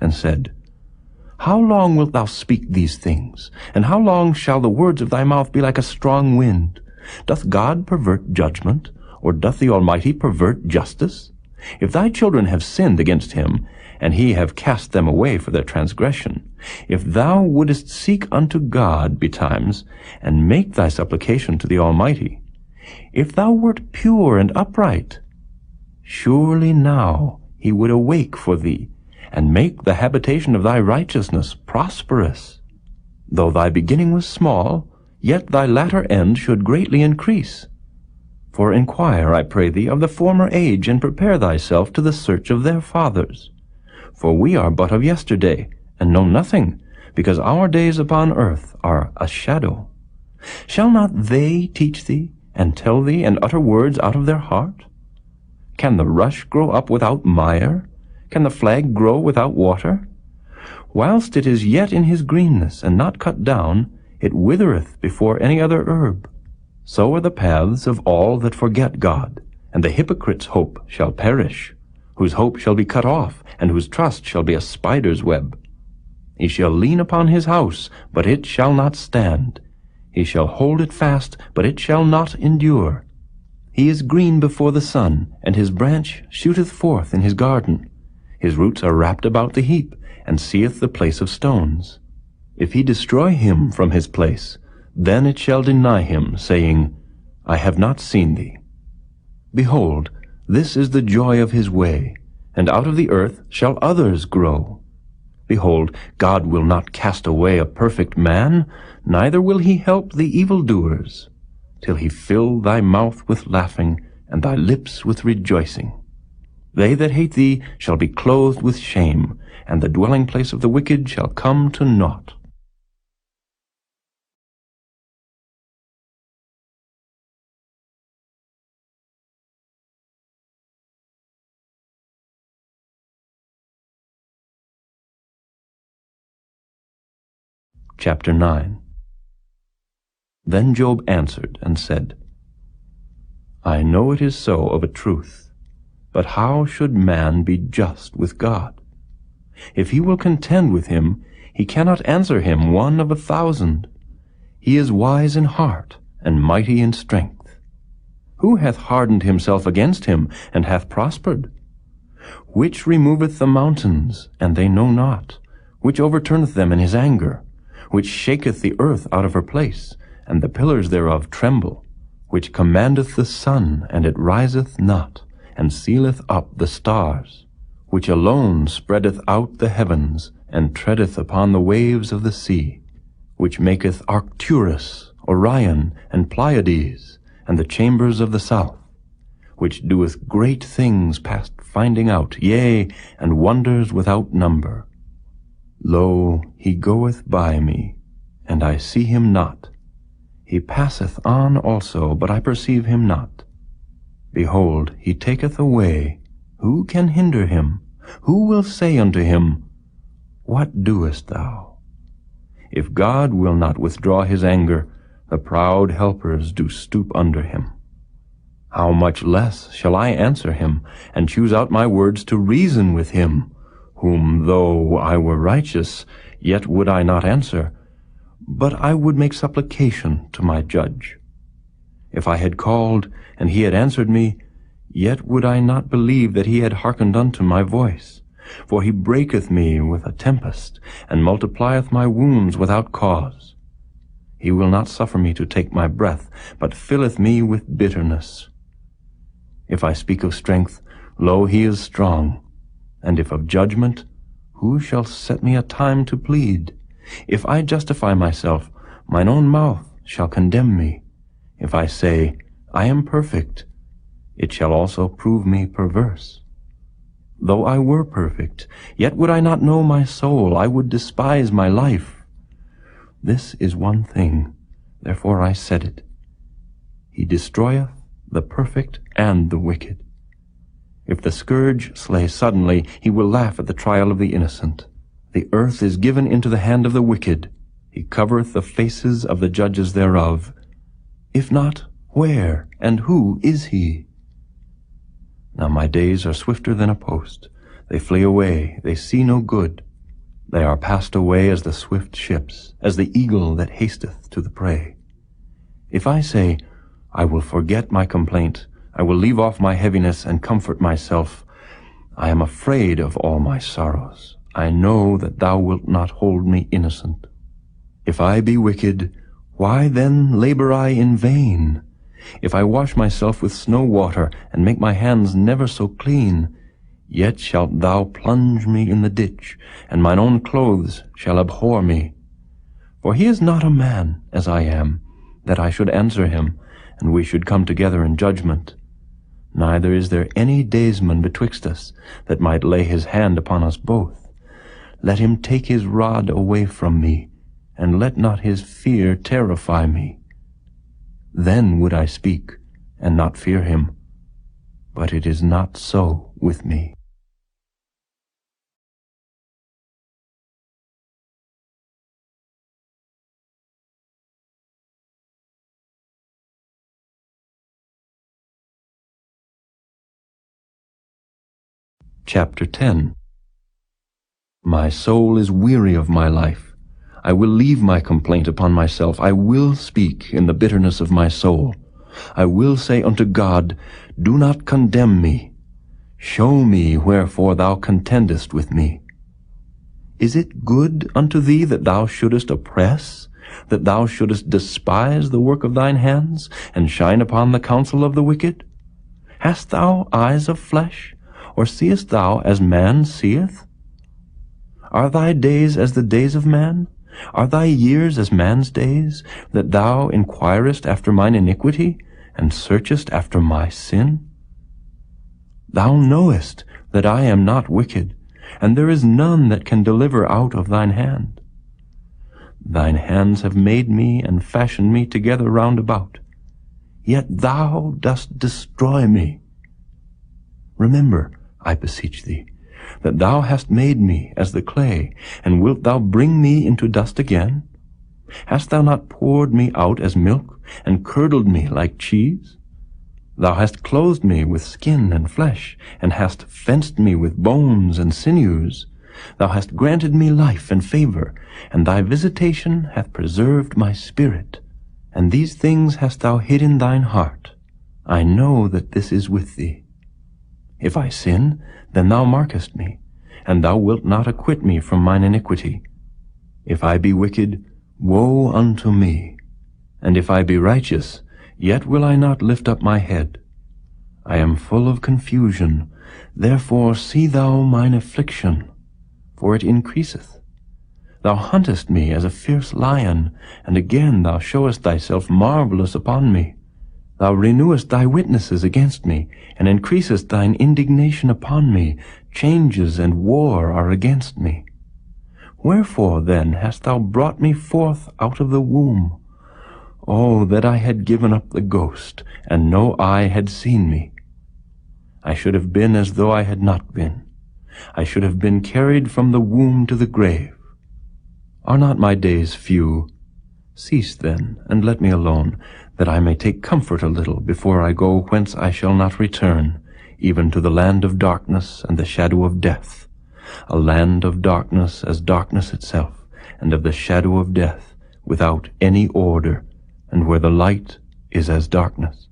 and said, How long wilt thou speak these things? And how long shall the words of thy mouth be like a strong wind? Doth God pervert judgment, or doth the Almighty pervert justice? If thy children have sinned against him, and he have cast them away for their transgression, if thou wouldest seek unto God betimes, and make thy supplication to the Almighty, if thou wert pure and upright, surely now he would awake for thee, and make the habitation of thy righteousness prosperous. Though thy beginning was small, yet thy latter end should greatly increase. For inquire, I pray thee, of the former age, and prepare thyself to the search of their fathers. For we are but of yesterday, and know nothing, because our days upon earth are a shadow. Shall not they teach thee, and tell thee, and utter words out of their heart? Can the rush grow up without mire? Can the flag grow without water? Whilst it is yet in his greenness, and not cut down, it withereth before any other herb. So are the paths of all that forget God, and the hypocrite's hope shall perish, whose hope shall be cut off, and whose trust shall be a spider's web. He shall lean upon his house, but it shall not stand. He shall hold it fast, but it shall not endure. He is green before the sun, and his branch shooteth forth in his garden. His roots are wrapped about the heap, and seeth the place of stones. If he destroy him from his place, then it shall deny him, saying, I have not seen thee. Behold, this is the joy of his way, and out of the earth shall others grow. Behold, God will not cast away a perfect man, neither will he help the evildoers, till he fill thy mouth with laughing, and thy lips with rejoicing. They that hate thee shall be clothed with shame, and the dwelling place of the wicked shall come to naught. Chapter 9. Then Job answered and said, I know it is so of a truth, but how should man be just with God? If he will contend with him, he cannot answer him 1 of 1,000. He is wise in heart, and mighty in strength. Who hath hardened himself against him, and hath prospered? Which removeth the mountains, and they know not? Which overturneth them in his anger? Which shaketh the earth out of her place, and the pillars thereof tremble? Which commandeth the sun, and it riseth not, and sealeth up the stars? Which alone spreadeth out the heavens, and treadeth upon the waves of the sea? Which maketh Arcturus, Orion, and Pleiades, and the chambers of the south? Which doeth great things past finding out, yea, and wonders without number? Lo, he goeth by me, and I see him not. He passeth on also, but I perceive him not. Behold, he taketh away. Who can hinder him? Who will say unto him, What doest thou? If God will not withdraw his anger, the proud helpers do stoop under him. How much less shall I answer him, and choose out my words to reason with him, whom though I were righteous, yet would I not answer, but I would make supplication to my judge. If I had called, and he had answered me, yet would I not believe that he had hearkened unto my voice. For he breaketh me with a tempest, and multiplieth my wounds without cause. He will not suffer me to take my breath, but filleth me with bitterness. If I speak of strength, lo, he is strong. And if of judgment, who shall set me a time to plead? If I justify myself, mine own mouth shall condemn me. If I say, I am perfect, it shall also prove me perverse. Though I were perfect, yet would I not know my soul, I would despise my life. This is one thing, therefore I said it. He destroyeth the perfect and the wicked. If the scourge slay suddenly, he will laugh at the trial of the innocent. The earth is given into the hand of the wicked. He covereth the faces of the judges thereof. If not, where and who is he? Now my days are swifter than a post. They flee away, they see no good. They are passed away as the swift ships, as the eagle that hasteth to the prey. If I say, I will forget my complaint, I will leave off my heaviness and comfort myself, I am afraid of all my sorrows. I know that thou wilt not hold me innocent. If I be wicked, why then labor I in vain? If I wash myself with snow water, and make my hands never so clean, yet shalt thou plunge me in the ditch, and mine own clothes shall abhor me. For he is not a man, as I am, that I should answer him, and we should come together in judgment. Neither is there any daysman betwixt us, that might lay his hand upon us both. Let him take his rod away from me, and let not his fear terrify me. Then would I speak, and not fear him. But it is not so with me. Chapter 10. My soul is weary of my life. I will leave my complaint upon myself. I will speak in the bitterness of my soul. I will say unto God, do not condemn me. Show me wherefore thou contendest with me. Is it good unto thee that thou shouldest oppress, that thou shouldest despise the work of thine hands, and shine upon the counsel of the wicked? Hast thou eyes of flesh, or seest thou as man seeth? Are thy days as the days of man? Are thy years as man's days, that thou inquirest after mine iniquity, and searchest after my sin? Thou knowest that I am not wicked, and there is none that can deliver out of thine hand. Thine hands have made me and fashioned me together round about, yet thou dost destroy me. Remember, I beseech thee, that thou hast made me as the clay, and wilt thou bring me into dust again? Hast thou not poured me out as milk, and curdled me like cheese? Thou hast clothed me with skin and flesh, and hast fenced me with bones and sinews. Thou hast granted me life and favor, and thy visitation hath preserved my spirit. And these things hast thou hid in thine heart. I know that this is with thee. If I sin, then thou markest me, and thou wilt not acquit me from mine iniquity. If I be wicked, woe unto me. And if I be righteous, yet will I not lift up my head. I am full of confusion, therefore see thou mine affliction, for it increaseth. Thou huntest me as a fierce lion, and again thou showest thyself marvelous upon me. Thou renewest thy witnesses against me, and increasest thine indignation upon me. Changes and war are against me. Wherefore then hast thou brought me forth out of the womb? Oh, that I had given up the ghost, and no eye had seen me. I should have been as though I had not been. I should have been carried from the womb to the grave. Are not my days few? Cease then, and let me alone, that I may take comfort a little before I go whence I shall not return, even to the land of darkness and the shadow of death, a land of darkness as darkness itself, and of the shadow of death, without any order, and where the light is as darkness.